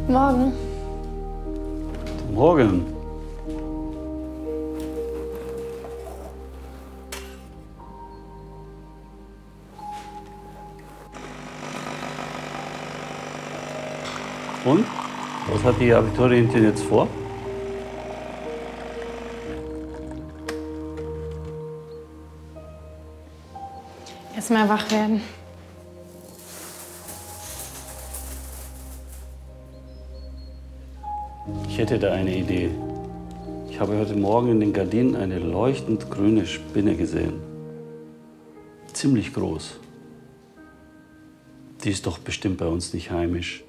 Morgen. Morgen. Und? Was hat die Abiturientin jetzt vor? Erstmal wach werden. Ich hätte da eine Idee. Ich habe heute Morgen in den Gardinen eine leuchtend grüne Spinne gesehen. Ziemlich groß. Die ist doch bestimmt bei uns nicht heimisch.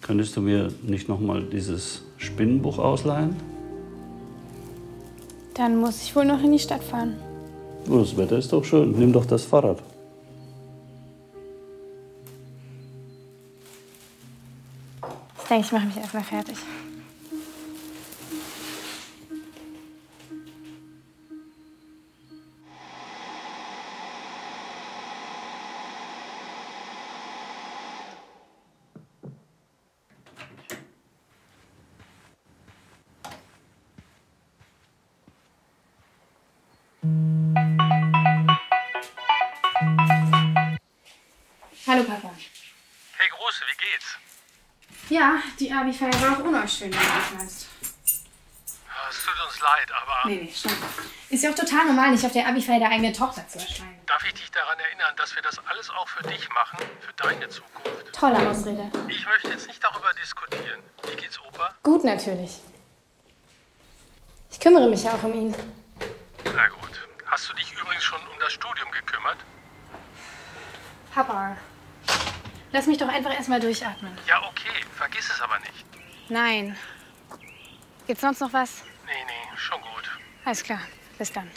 Könntest du mir nicht noch mal dieses Spinnenbuch ausleihen? Dann muss ich wohl noch in die Stadt fahren. Oh, das Wetter ist doch schön. Nimm doch das Fahrrad. Ich denke, ich mache mich erstmal fertig. Hallo Papa. Hey Große, wie geht's? Ja, die Abi-Feier war auch ohne euch schön, wie du das meinst. Es tut uns leid, aber Nee, stimmt. Ist ja auch total normal, nicht auf der Abi-Feier der eigene Tochter zu erscheinen. darf ich dich daran erinnern, dass wir das alles auch für dich machen, für deine Zukunft? Tolle Ausrede. Ich möchte jetzt nicht darüber diskutieren. Wie geht's Opa? Gut, natürlich. Ich kümmere mich ja auch um ihn. Na gut. Hast du dich übrigens schon um das Studium gekümmert? Papa, lass mich doch einfach erstmal durchatmen. Ja, okay. Vergiss es aber nicht. Nein. Gibt's sonst noch was? Nee, schon gut. Alles klar. Bis dann.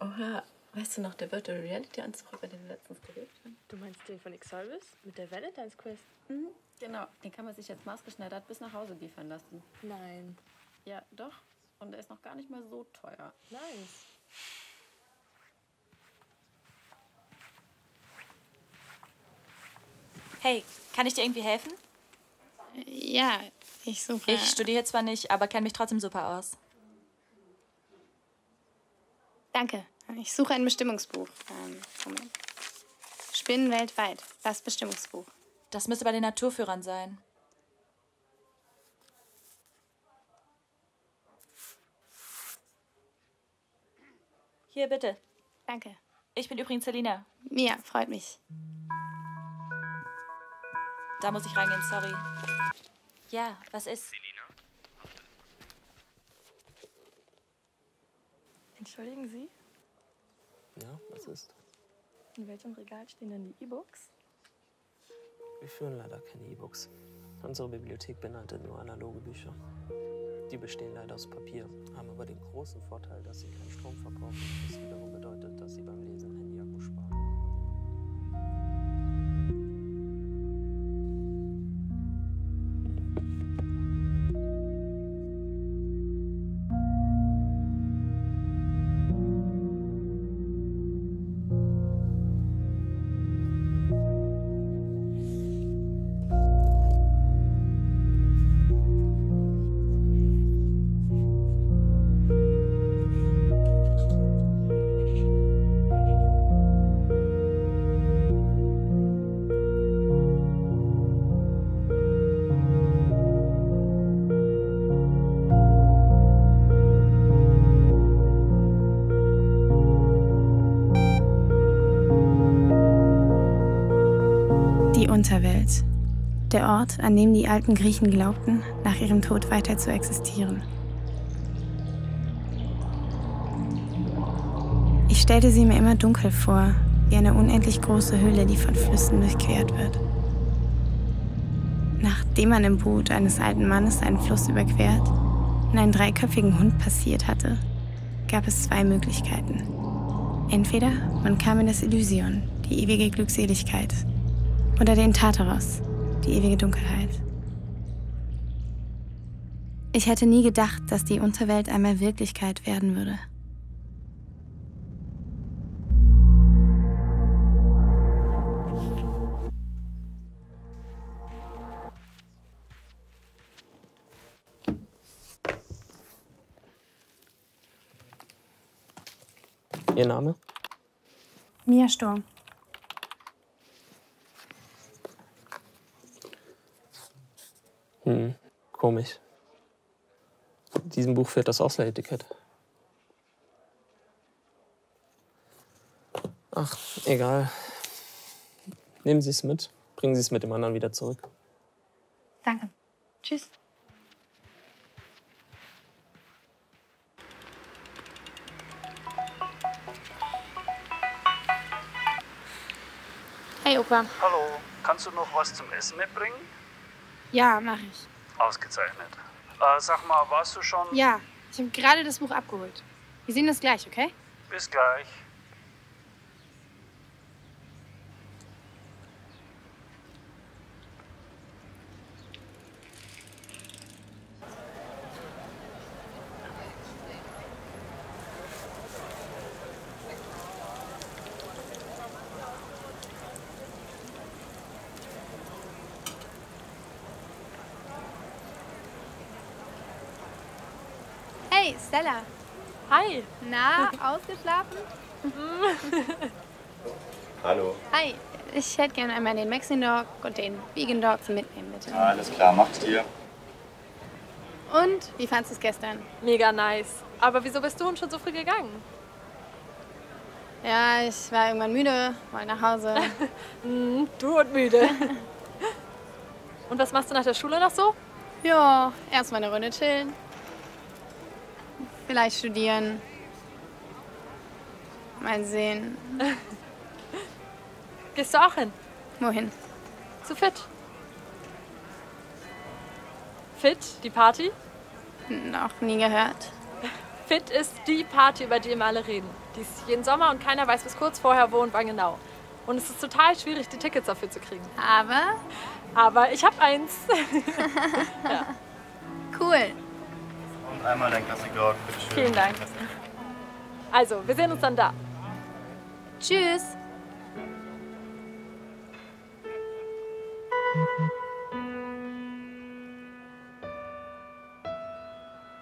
Oha, weißt du noch, der Virtual Reality-Anzug, über den wir letztens geredet haben? Du meinst den von Xolvis mit der Valentine's Quest? Mhm, genau. Den kann man sich jetzt maßgeschneidert bis nach Hause liefern lassen. Nein. Ja, doch. Und der ist noch gar nicht mal so teuer. Nice. Hey, kann ich dir irgendwie helfen? Ja, ich suche... Ich studiere zwar nicht, aber kenne mich trotzdem super aus. Danke. Ich suche ein Bestimmungsbuch. Moment. Spinnen weltweit. Das Bestimmungsbuch. Das müsste bei den Naturführern sein. Hier, bitte. Danke. Ich bin übrigens Selina. Mia, freut mich. Da muss ich reingehen, sorry. Ja, was ist? Entschuldigen Sie, Ja, was ist? in welchem Regal stehen denn die E-Books? Wir führen leider keine E-Books. Unsere Bibliothek beinhaltet nur analoge Bücher. Die bestehen leider aus Papier, haben aber den großen Vorteil, dass sie keinen Strom verbrauchen. Das wiederum bedeutet, dass sie beim Lesen Handy-Akku sparen. Die Unterwelt. Der Ort, an dem die alten Griechen glaubten, nach ihrem Tod weiter zu existieren. Ich stellte sie mir immer dunkel vor, wie eine unendlich große Höhle, die von Flüssen durchquert wird. Nachdem man im Boot eines alten Mannes einen Fluss überquert und einen dreiköpfigen Hund passiert hatte, gab es zwei Möglichkeiten. Entweder man kam in das Elysion, die ewige Glückseligkeit, oder den Tartaros, die ewige Dunkelheit. Ich hätte nie gedacht, dass die Unterwelt einmal Wirklichkeit werden würde. Ihr Name? Mia Sturm. Komisch. In diesem Buch fehlt das Ausleihetikett. Ach, egal. Nehmen Sie es mit. Bringen Sie es mit dem anderen wieder zurück. Danke. Tschüss. Hey, Opa. Hallo, kannst du noch was zum Essen mitbringen? Ja, mach ich. Ausgezeichnet. Sag mal, warst du schon? Ja, ich habe gerade das Buch abgeholt. Wir sehen das gleich, okay? Bis gleich. Hey, Stella. Hi! Na, ausgeschlafen? Hallo. Hi, ich hätte gerne einmal den Mexican Dog und den Vegan Dog zum Mitnehmen, bitte. Alles klar, mach's dir. Und, wie fandest du es gestern? Mega nice. Aber wieso bist du denn schon so früh gegangen? Ja, ich war irgendwann müde, wollte nach Hause. Du und müde. Und was machst du nach der Schule noch so? Ja, erstmal eine Runde chillen. Vielleicht studieren. Mal sehen. Gehst du auch hin? Wohin? Zu Fit. Fit, die Party? Noch nie gehört. Fit ist die Party, über die immer alle reden. Die ist jeden Sommer und keiner weiß bis kurz vorher, wo und wann genau. Und es ist total schwierig, die Tickets dafür zu kriegen. Aber ich habe eins. Ja. Cool. Und einmal dein Classic Dog, bitteschön. Vielen Dank. Also, wir sehen uns dann da. Tschüss.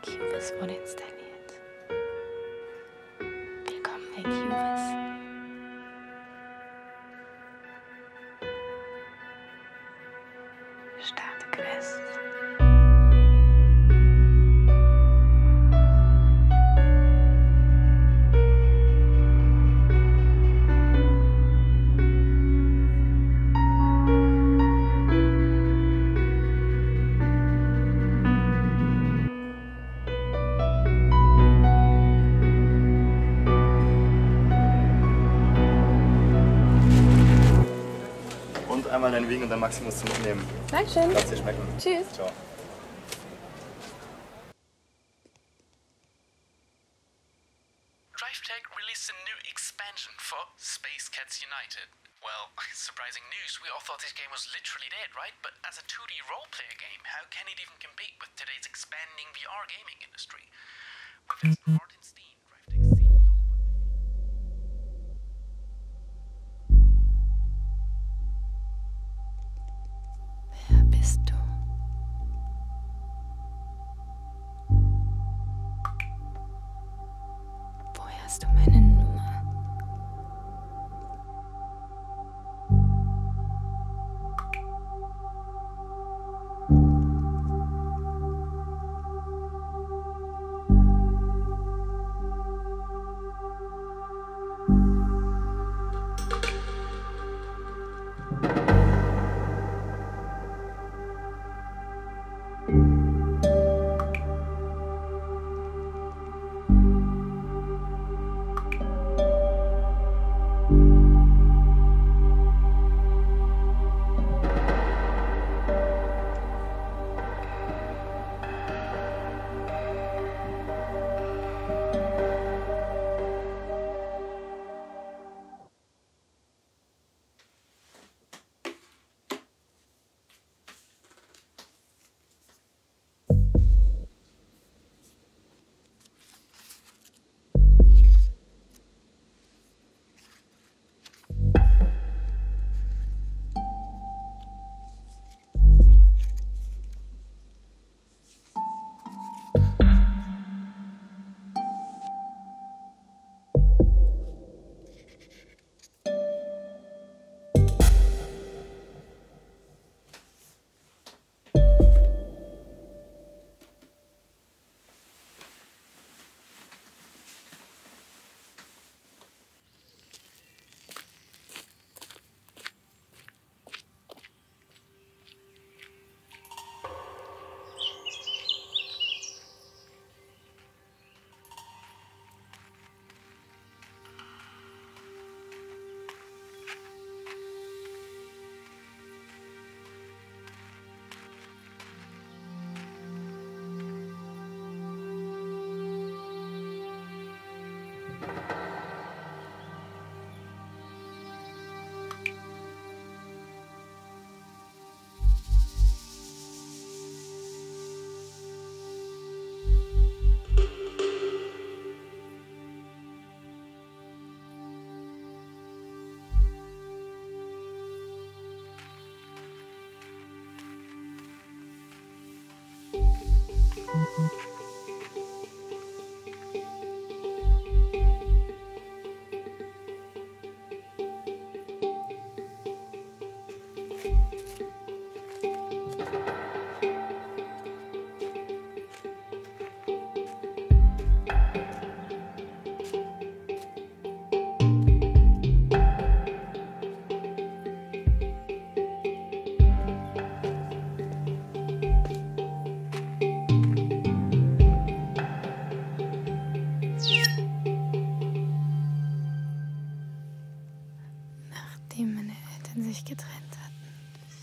Cubus wurde installiert. Willkommen bei Cubus. Starte Quest. mal deinen Wiegen und dann Maxi musst du mitnehmen. Dankeschön. Lass dir schmecken. Tschüss. Ciao. DriveTech released a new expansion for Space Cats United. Well, surprising news, we all thought this game was literally dead, right? But as a 2D role-player game, how can it even compete with today's expanding VR gaming industry? We've asked Martin Steen, DriveTech CEO. Wer bist du? Woher hast du meine Nummer?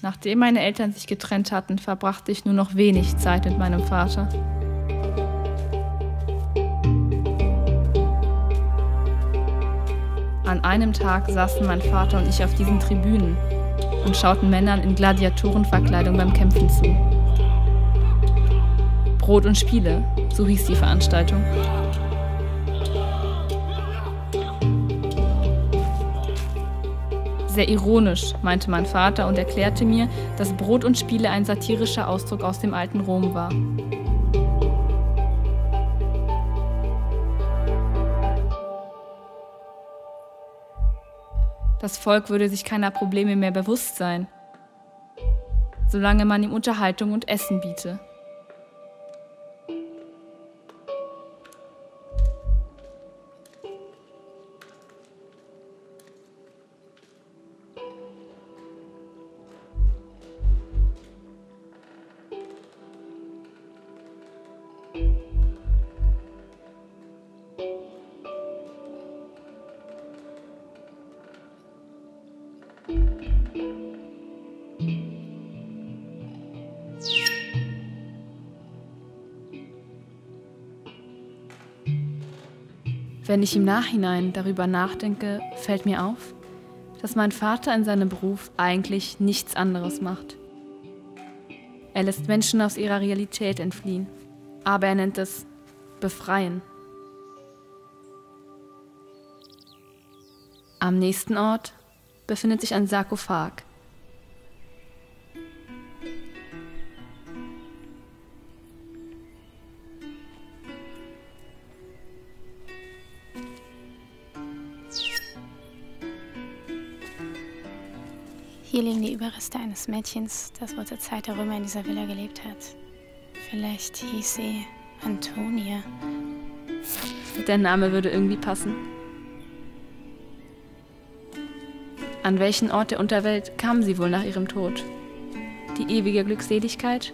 Nachdem meine Eltern sich getrennt hatten, verbrachte ich nur noch wenig Zeit mit meinem Vater. An einem Tag saßen mein Vater und ich auf diesen Tribünen und schauten Männern in Gladiatorenverkleidung beim Kämpfen zu. Brot und Spiele, so hieß die Veranstaltung. Sehr ironisch, meinte mein Vater und erklärte mir, dass Brot und Spiele ein satirischer Ausdruck aus dem alten Rom war. Das Volk würde sich keiner Probleme mehr bewusst sein, solange man ihm Unterhaltung und Essen biete. Wenn ich im Nachhinein darüber nachdenke, fällt mir auf, dass mein Vater in seinem Beruf eigentlich nichts anderes macht. Er lässt Menschen aus ihrer Realität entfliehen, aber er nennt es Befreien. Am nächsten Ort befindet sich ein Sarkophag. Hier liegen die Überreste eines Mädchens, das wohl zur Zeit der Römer in dieser Villa gelebt hat. Vielleicht hieß sie Antonia. Der Name würde irgendwie passen. An welchen Ort der Unterwelt kam sie wohl nach ihrem Tod? Die ewige Glückseligkeit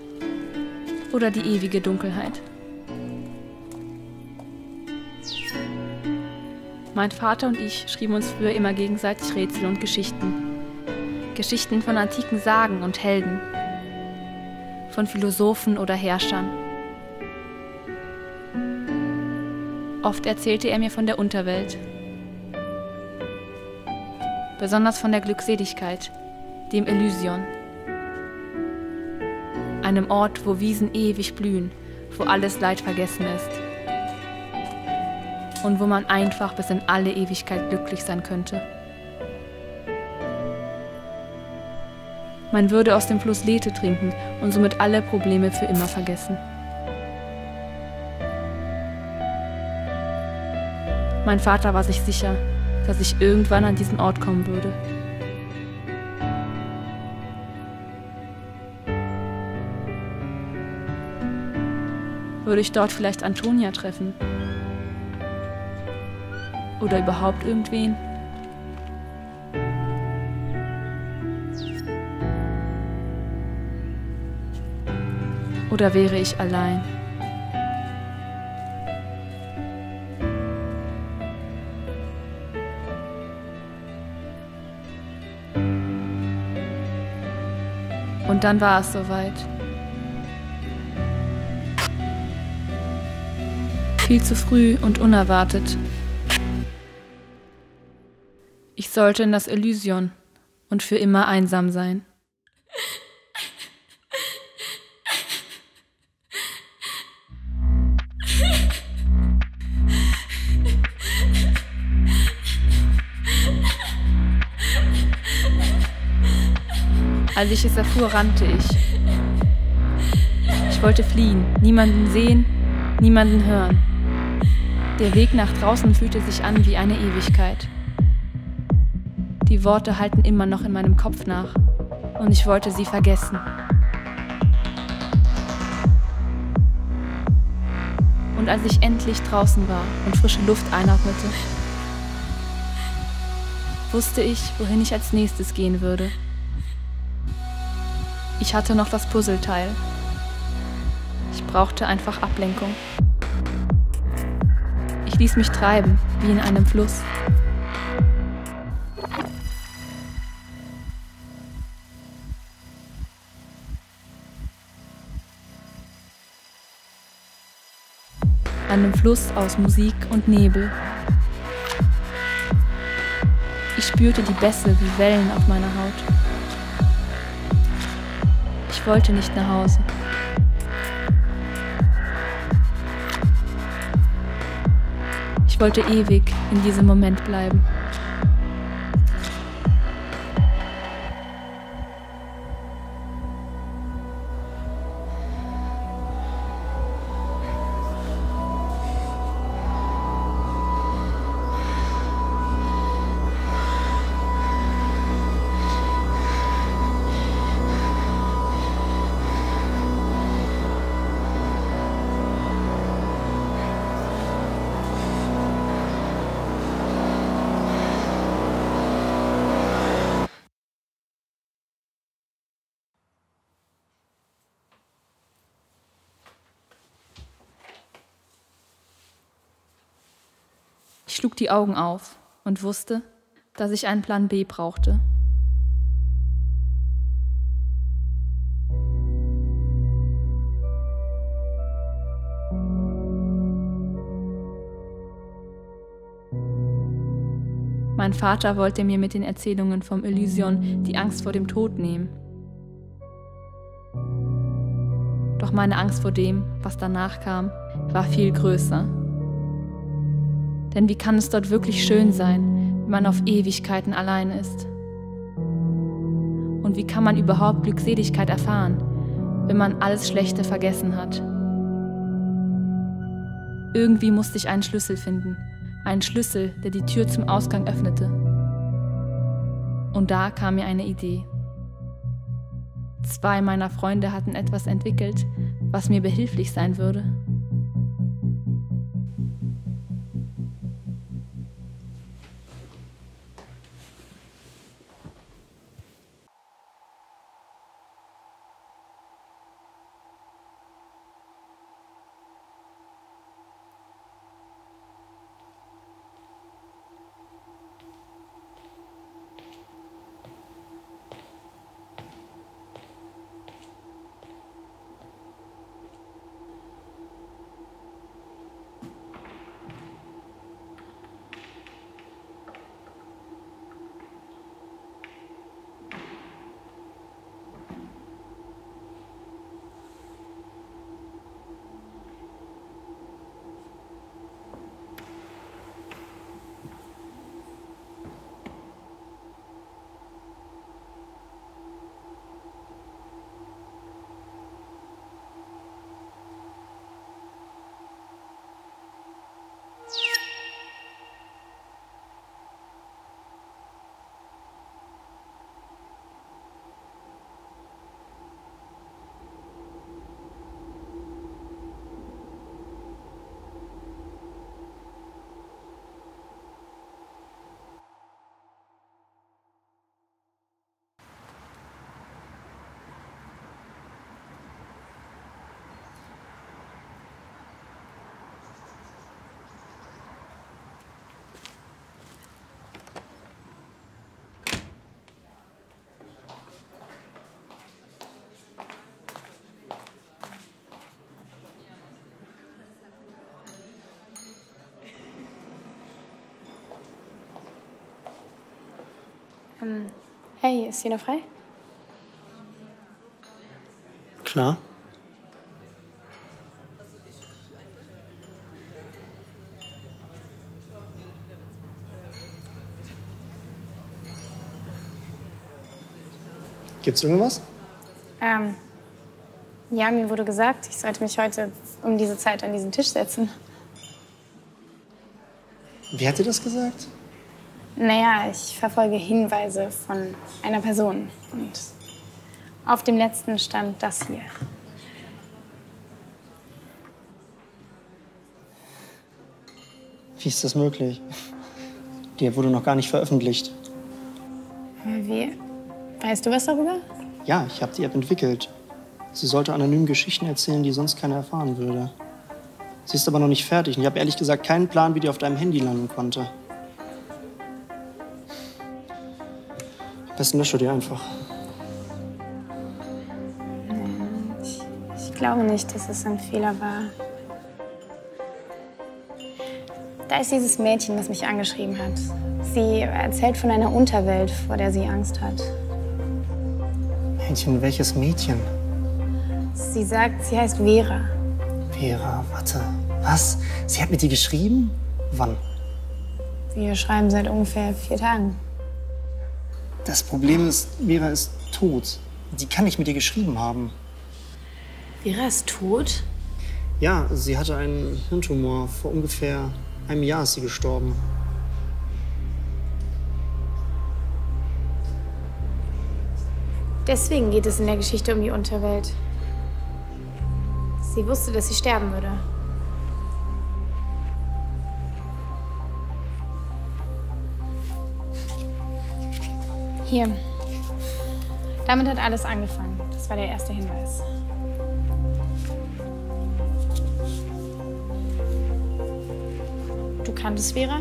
oder die ewige Dunkelheit? Mein Vater und ich schrieben uns früher immer gegenseitig Rätsel und Geschichten. Geschichten von antiken Sagen und Helden, von Philosophen oder Herrschern. Oft erzählte er mir von der Unterwelt, besonders von der Glückseligkeit, dem Elysion, einem Ort, wo Wiesen ewig blühen, wo alles Leid vergessen ist und wo man einfach bis in alle Ewigkeit glücklich sein könnte. Man würde aus dem Fluss Lethe trinken und somit alle Probleme für immer vergessen. Mein Vater war sich sicher, dass ich irgendwann an diesen Ort kommen würde. Würde ich dort vielleicht Antonia treffen? Oder überhaupt irgendwen? Oder wäre ich allein? Und dann war es soweit. Viel zu früh und unerwartet. Ich sollte in das Elysion und für immer einsam sein. Als ich es erfuhr, rannte ich. Ich wollte fliehen, niemanden sehen, niemanden hören. Der Weg nach draußen fühlte sich an wie eine Ewigkeit. Die Worte hallten immer noch in meinem Kopf nach und ich wollte sie vergessen. Und als ich endlich draußen war und frische Luft einatmete, wusste ich, wohin ich als nächstes gehen würde. Ich hatte noch das Puzzleteil. Ich brauchte einfach Ablenkung. Ich ließ mich treiben, wie in einem Fluss. Einem Fluss aus Musik und Nebel. Ich spürte die Bässe wie Wellen auf meiner Haut. Ich wollte nicht nach Hause. Ich wollte ewig in diesem Moment bleiben. Ich schlug die Augen auf und wusste, dass ich einen Plan B brauchte. Mein Vater wollte mir mit den Erzählungen vom Elysion die Angst vor dem Tod nehmen. Doch meine Angst vor dem, was danach kam, war viel größer. Denn wie kann es dort wirklich schön sein, wenn man auf Ewigkeiten allein ist? Und wie kann man überhaupt Glückseligkeit erfahren, wenn man alles Schlechte vergessen hat? Irgendwie musste ich einen Schlüssel finden, einen Schlüssel, der die Tür zum Ausgang öffnete. Und da kam mir eine Idee. 2 meiner Freunde hatten etwas entwickelt, was mir behilflich sein würde. Hey, ist hier noch frei? Klar. Gibt's irgendwas? Ja, mir wurde gesagt, ich sollte mich heute um diese Zeit an diesen Tisch setzen. Wer hat dir das gesagt? Naja, ich verfolge Hinweise von einer Person. Und auf dem letzten stand das hier. Wie ist das möglich? Die wurde noch gar nicht veröffentlicht. Wie? Weißt du was darüber? Ja, ich habe die App entwickelt. Sie sollte anonym Geschichten erzählen, die sonst keiner erfahren würde. Sie ist aber noch nicht fertig und ich habe ehrlich gesagt keinen Plan, wie die auf deinem Handy landen konnte. Am besten lösche die einfach. Ich glaube nicht, dass es ein Fehler war. Da ist dieses Mädchen, das mich angeschrieben hat. Sie erzählt von einer Unterwelt, vor der sie Angst hat. Mädchen, welches Mädchen? Sie sagt, sie heißt Vera. Vera, warte. Was? Sie hat mit dir geschrieben? Wann? Wir schreiben seit ungefähr 4 Tagen. Das Problem ist, Vera ist tot. Die kann nicht mit dir geschrieben haben. Vera ist tot? Ja, sie hatte einen Hirntumor. Vor ungefähr einem Jahr ist sie gestorben. Deswegen geht es in der Geschichte um die Unterwelt. Sie wusste, dass sie sterben würde. Hier. Damit hat alles angefangen. Das war der erste Hinweis. Du kanntest Vera?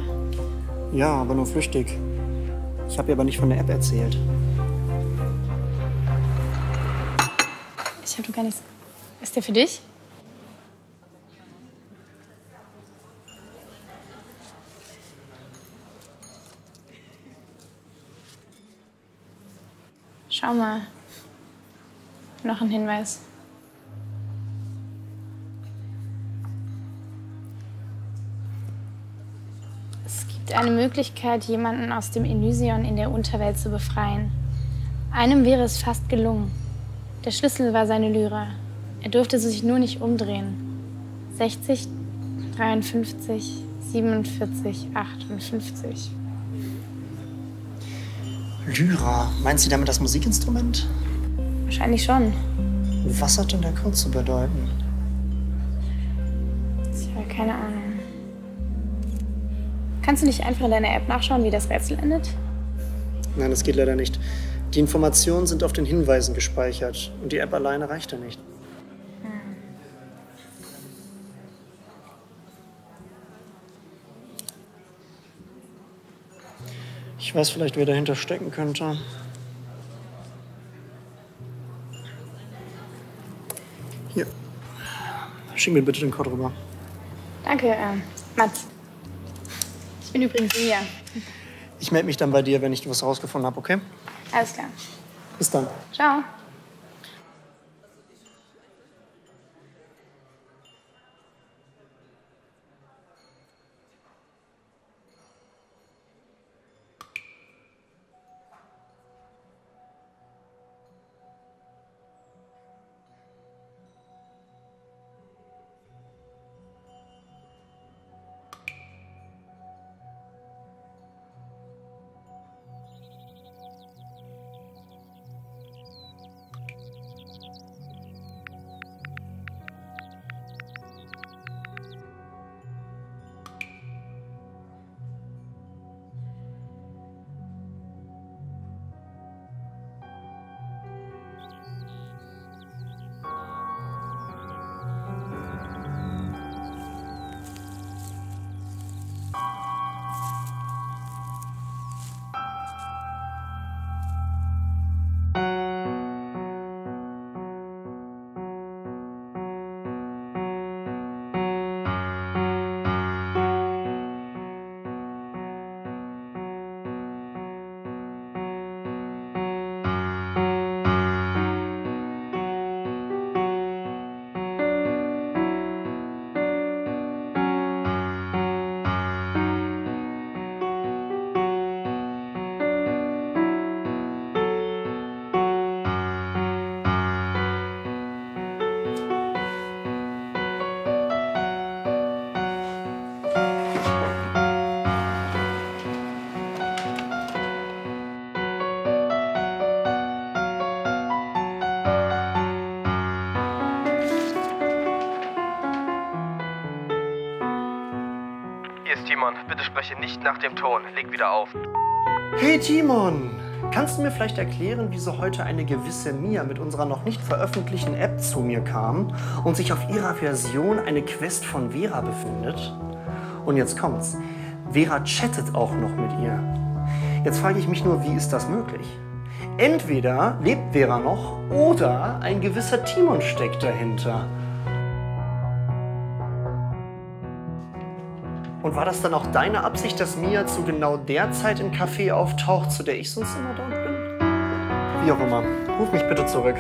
Ja, aber nur flüchtig. Ich habe ihr aber nicht von der App erzählt. Ich habe gar nichts. Ist der für dich? Schau mal. Noch ein Hinweis. Es gibt eine Möglichkeit, jemanden aus dem Elysion in der Unterwelt zu befreien. Einem wäre es fast gelungen. Der Schlüssel war seine Lyra. Er durfte sich nur nicht umdrehen. 60, 53, 47, 58. Lyra, meint sie damit das Musikinstrument? Wahrscheinlich schon. Was hat denn der Code zu bedeuten? Tja, keine Ahnung. Kannst du nicht einfach in deiner App nachschauen, wie das Rätsel endet? Nein, das geht leider nicht. Die Informationen sind auf den Hinweisen gespeichert und die App alleine reicht ja nicht. Ich weiß vielleicht, wer dahinter stecken könnte. Hier. Schick mir bitte den Code rüber. Danke, Mats. Ich bin übrigens Mia. Ich melde mich dann bei dir, wenn ich was rausgefunden habe, okay? Alles klar. Bis dann. Ciao. Timon, bitte spreche nicht nach dem Ton. Leg wieder auf. Hey Timon, kannst du mir vielleicht erklären, wieso heute eine gewisse Mia mit unserer noch nicht veröffentlichten App zu mir kam und sich auf ihrer Version eine Quest von Vera befindet? Und jetzt kommt's. Vera chattet auch noch mit ihr. Jetzt frage ich mich nur, wie ist das möglich? Entweder lebt Vera noch oder ein gewisser Timon steckt dahinter. Und war das dann auch deine Absicht, dass Mia zu genau der Zeit im Café auftaucht, zu der ich sonst immer dort bin? Wie auch immer. Ruf mich bitte zurück.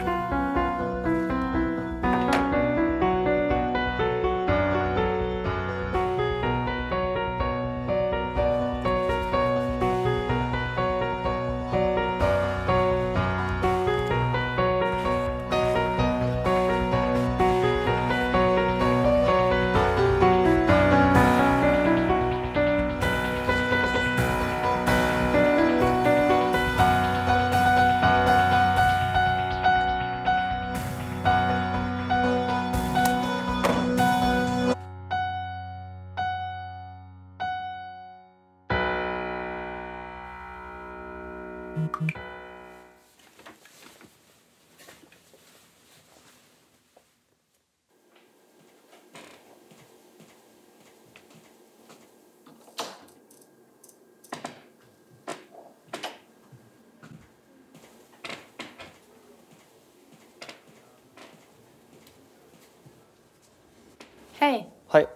Hey. Hi.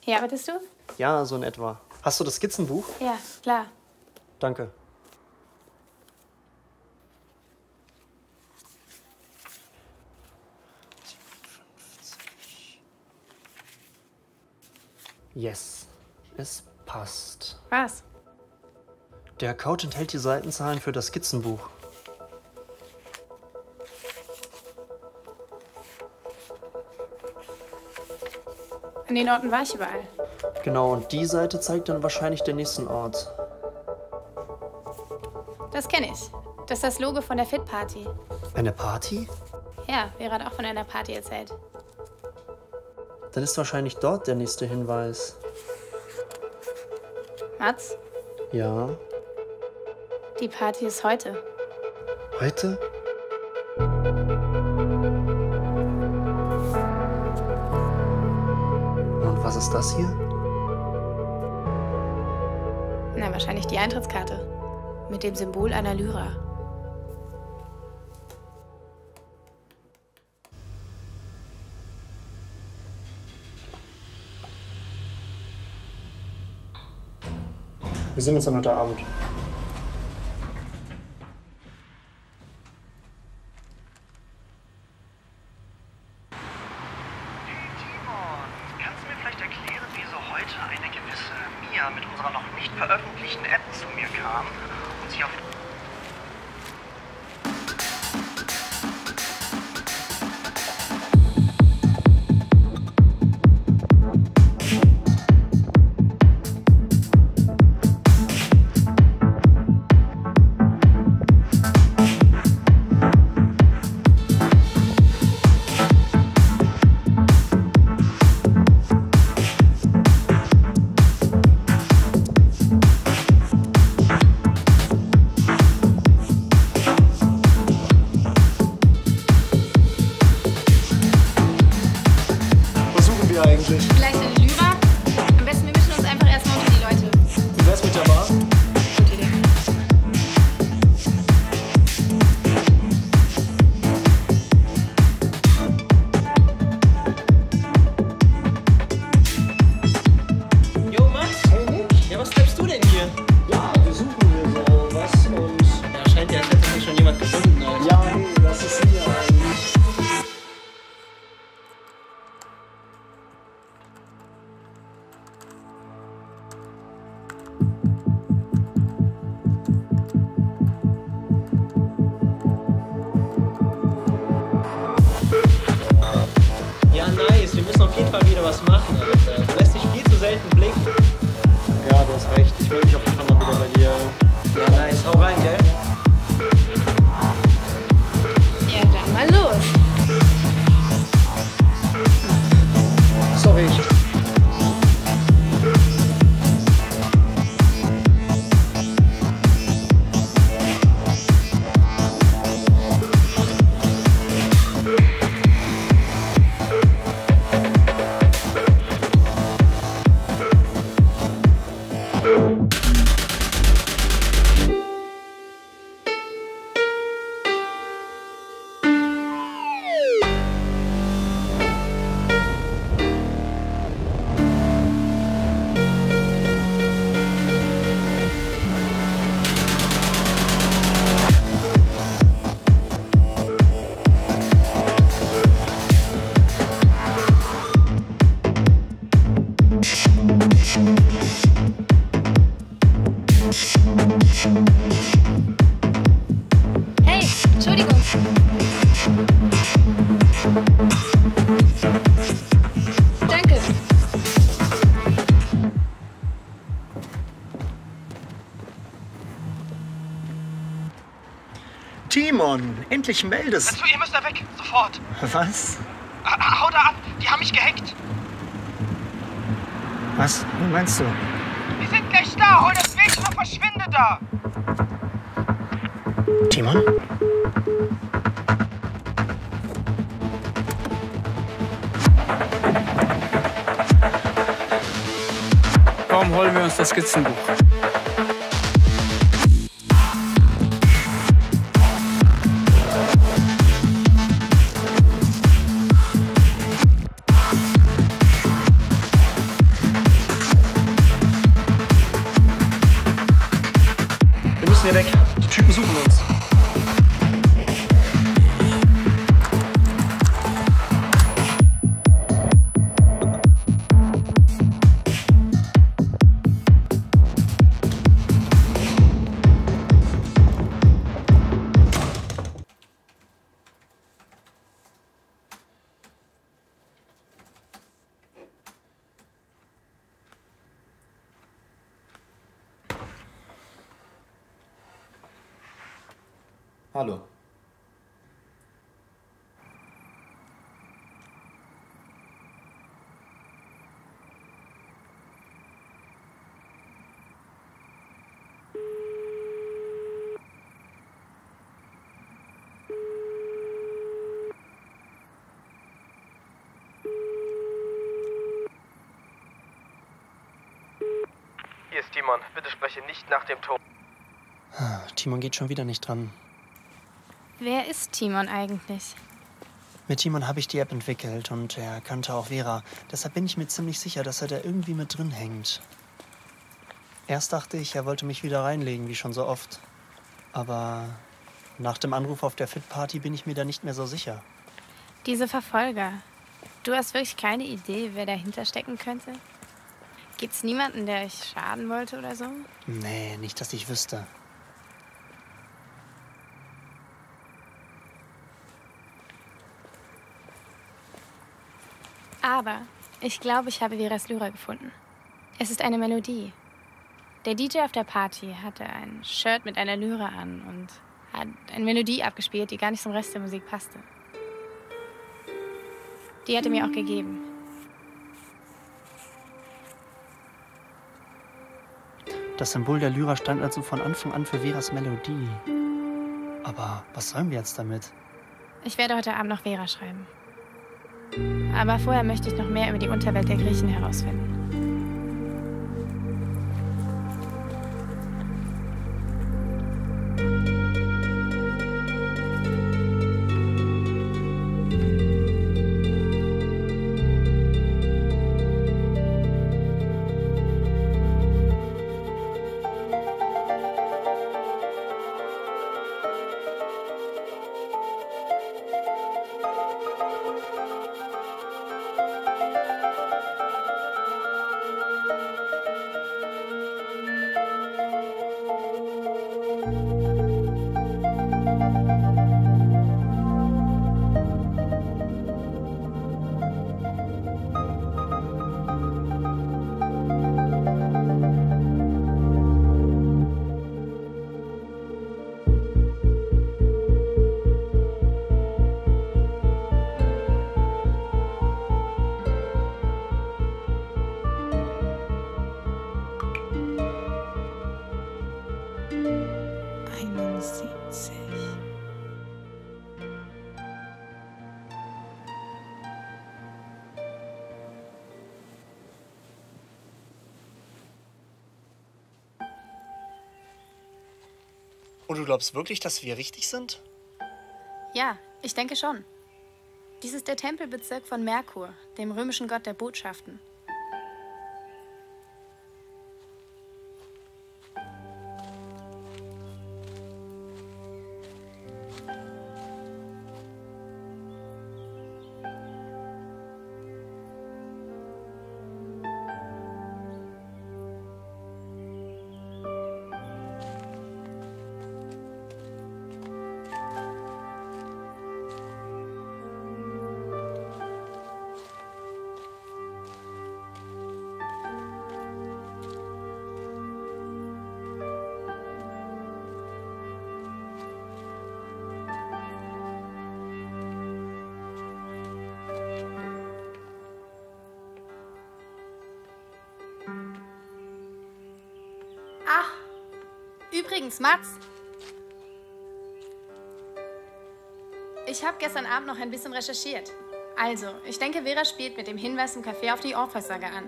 Hier arbeitest du? Ja, so in etwa. Hast du das Skizzenbuch? Ja, klar. Danke. Yes, es passt. Was? Der Code enthält die Seitenzahlen für das Skizzenbuch. An den Orten war ich überall. Genau, und die Seite zeigt dann wahrscheinlich den nächsten Ort. Das kenne ich. Das ist das Logo von der Fit Party. Eine Party? Ja, Vera hat auch von einer Party erzählt. Dann ist wahrscheinlich dort der nächste Hinweis. Mats? Ja. Die Party ist heute. Heute? Und was ist das hier? Na, wahrscheinlich die Eintrittskarte. Mit dem Symbol einer Lyra. Wir sehen uns dann heute Abend. Mit unserer noch nicht veröffentlichten App zu mir kam und sich auf... Vielleicht eine Lyra? Am besten, wir mischen uns einfach erstmal unter die Leute. Wie wär's mit der Bar? Gute Idee. Jo, Max? Hey, Nick. Ja, was treibst du denn hier? Ja, wir suchen hier so was und... Ja, scheint ja, als hätte sich schon jemand gefunden, Alter. Ja, nee, das ist hier eigentlich. Ja, nice. Wir müssen auf jeden Fall wieder was machen, Alter. Du lässt dich viel zu selten blicken. Ja, du hast recht. Ich will mich auf jeden Fall mal wieder bei dir... Ja, nice. Hau rein, gell? Ja, dann mal los. Sorry. Hey, Entschuldigung. Danke. Timon, endlich meldest. Ihr müsst da weg, sofort. Was? Hau da ab, die haben mich gehackt. Was? Wie meinst du? Die sind gleich da, hol das Mädchen und verschwinde da. Timon? Warum holen wir uns das Skizzenbuch? Wir müssen hier weg. Die Typen suchen uns. Hallo. Hier ist Timon. Bitte spreche nicht nach dem Ton. Timon geht schon wieder nicht dran. Wer ist Timon eigentlich? Mit Timon habe ich die App entwickelt und er kannte auch Vera. Deshalb bin ich mir ziemlich sicher, dass er da irgendwie mit drin hängt. Erst dachte ich, er wollte mich wieder reinlegen, wie schon so oft. Aber nach dem Anruf auf der Fit-Party bin ich mir da nicht mehr so sicher. Diese Verfolger. Du hast wirklich keine Idee, wer dahinter stecken könnte? Gibt's niemanden, der euch schaden wollte oder so? Nee, nicht, dass ich wüsste. Aber ich glaube, ich habe Veras Lyra gefunden. Es ist eine Melodie. Der DJ auf der Party hatte ein Shirt mit einer Lyra an und hat eine Melodie abgespielt, die gar nicht zum Rest der Musik passte. Die hat er mir auch gegeben. Das Symbol der Lyra stand also von Anfang an für Veras Melodie. Aber was sollen wir jetzt damit? Ich werde heute Abend noch Vera schreiben. Aber vorher möchte ich noch mehr über die Unterwelt der Griechen herausfinden. Und du glaubst wirklich, dass wir richtig sind? Ja, ich denke schon. Dies ist der Tempelbezirk von Merkur, dem römischen Gott der Botschaften. Ach, übrigens, Mats. Ich habe gestern Abend noch ein bisschen recherchiert. Also, ich denke, Vera spielt mit dem Hinweis im Café auf die Orpheus-Sage an.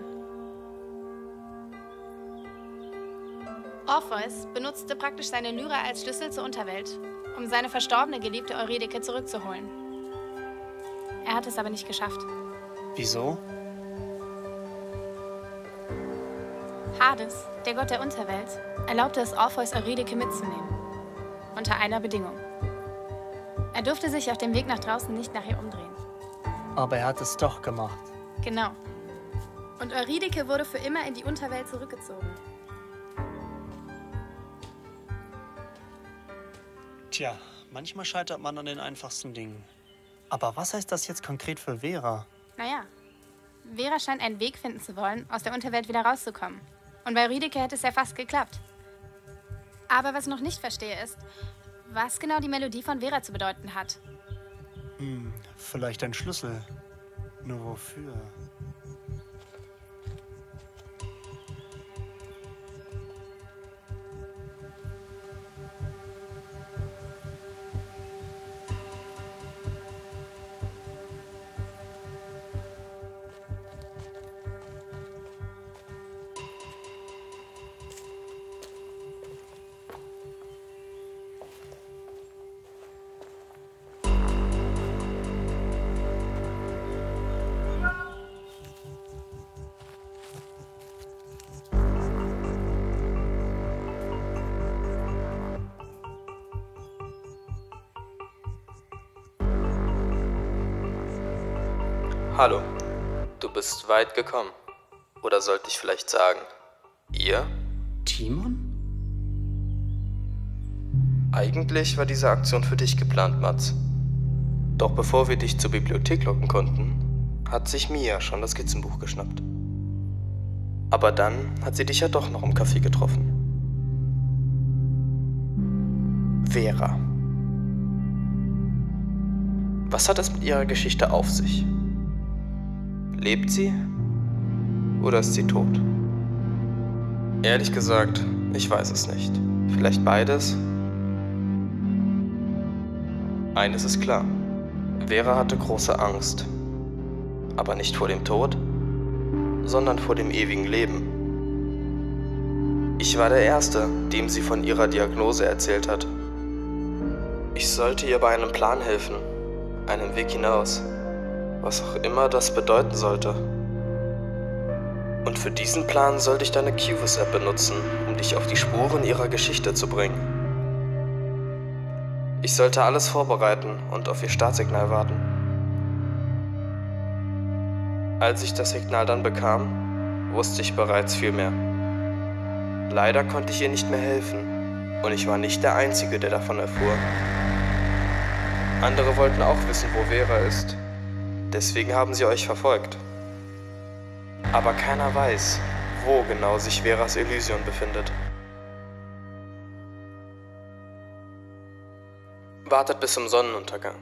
Orpheus benutzte praktisch seine Lyra als Schlüssel zur Unterwelt, um seine verstorbene Geliebte Eurydike zurückzuholen. Er hat es aber nicht geschafft. Wieso? Hades, der Gott der Unterwelt, erlaubte es Orpheus, Eurydike mitzunehmen. Unter einer Bedingung. Er durfte sich auf dem Weg nach draußen nicht nach ihr umdrehen. Aber er hat es doch gemacht. Genau. Und Eurydike wurde für immer in die Unterwelt zurückgezogen. Tja, manchmal scheitert man an den einfachsten Dingen. Aber was heißt das jetzt konkret für Vera? Naja, Vera scheint einen Weg finden zu wollen, aus der Unterwelt wieder rauszukommen. Und bei Eurydike hätte es ja fast geklappt. Aber was ich noch nicht verstehe ist, was genau die Melodie von Vera zu bedeuten hat. Vielleicht ein Schlüssel. Nur wofür? Hallo, du bist weit gekommen. Oder sollte ich vielleicht sagen, ihr? Timon? Eigentlich war diese Aktion für dich geplant, Mats. Doch bevor wir dich zur Bibliothek locken konnten, hat sich Mia schon das Skizzenbuch geschnappt. Aber dann hat sie dich ja doch noch im Café getroffen. Vera. Was hat es mit ihrer Geschichte auf sich? Lebt sie? Oder ist sie tot? Ehrlich gesagt, ich weiß es nicht. Vielleicht beides? Eines ist klar. Vera hatte große Angst. Aber nicht vor dem Tod, sondern vor dem ewigen Leben. Ich war der Erste, dem sie von ihrer Diagnose erzählt hat. Ich sollte ihr bei einem Plan helfen, einem Weg hinaus. Was auch immer das bedeuten sollte. Und für diesen Plan sollte ich deine Cubus-App benutzen, um dich auf die Spuren ihrer Geschichte zu bringen. Ich sollte alles vorbereiten und auf ihr Startsignal warten. Als ich das Signal dann bekam, wusste ich bereits viel mehr. Leider konnte ich ihr nicht mehr helfen und ich war nicht der Einzige, der davon erfuhr. Andere wollten auch wissen, wo Vera ist. Deswegen haben sie euch verfolgt. Aber keiner weiß, wo genau sich Veras Elysion befindet. Wartet bis zum Sonnenuntergang.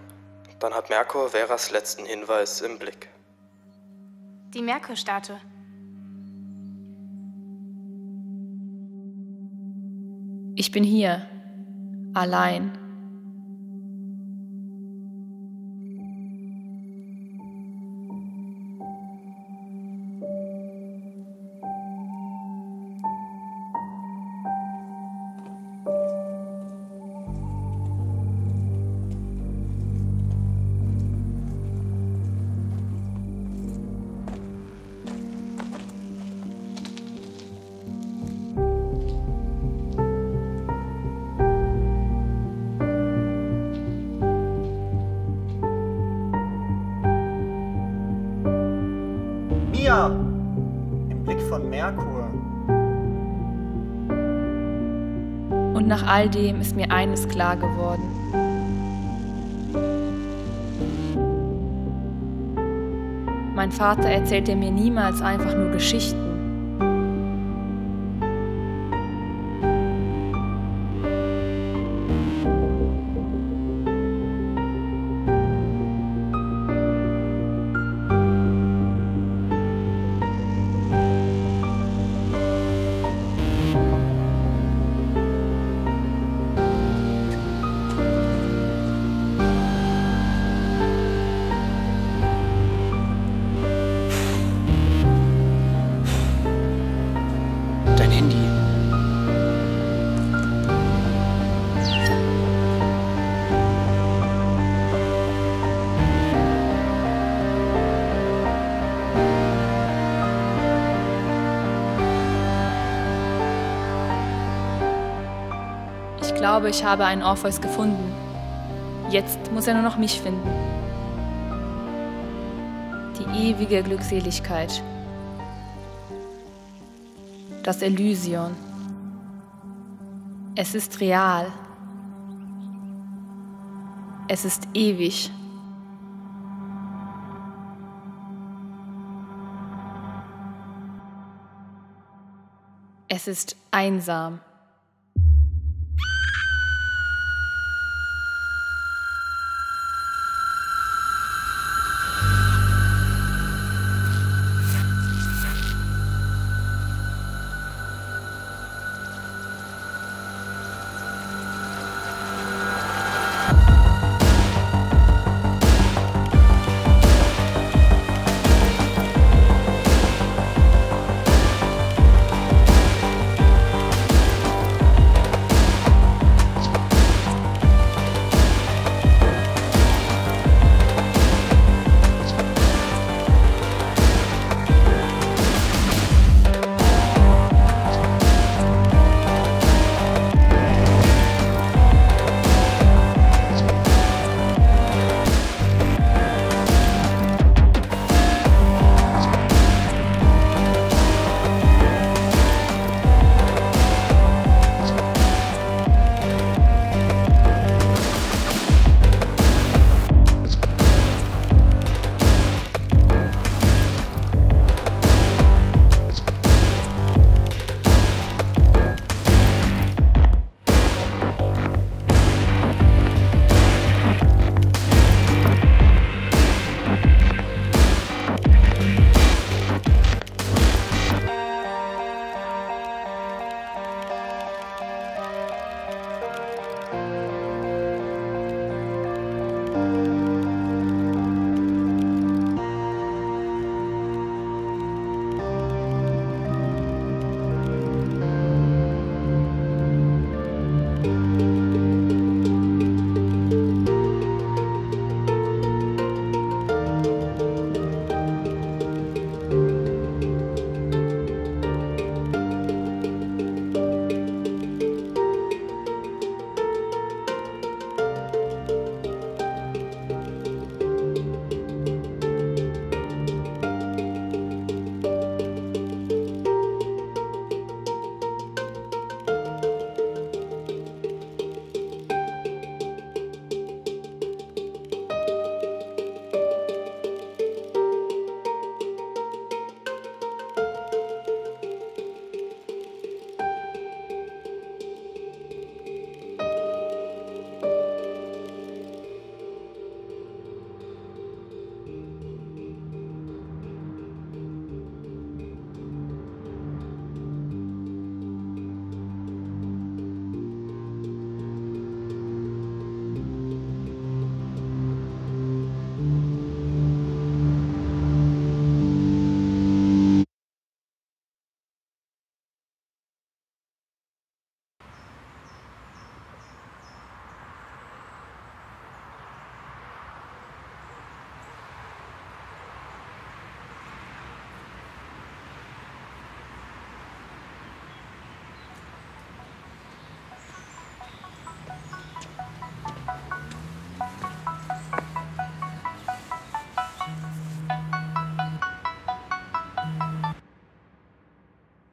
Dann hat Merkur Veras letzten Hinweis im Blick. Die Merkur-Statue. Ich bin hier, allein. Mia! Im Blick von Merkur. Und nach all dem ist mir eines klar geworden. Mein Vater erzählte mir niemals einfach nur Geschichten. Ich glaube, ich habe einen Orpheus gefunden. Jetzt muss er nur noch mich finden. Die ewige Glückseligkeit. Das Elysion. Es ist real. Es ist ewig. Es ist einsam.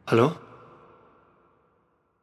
Hallo?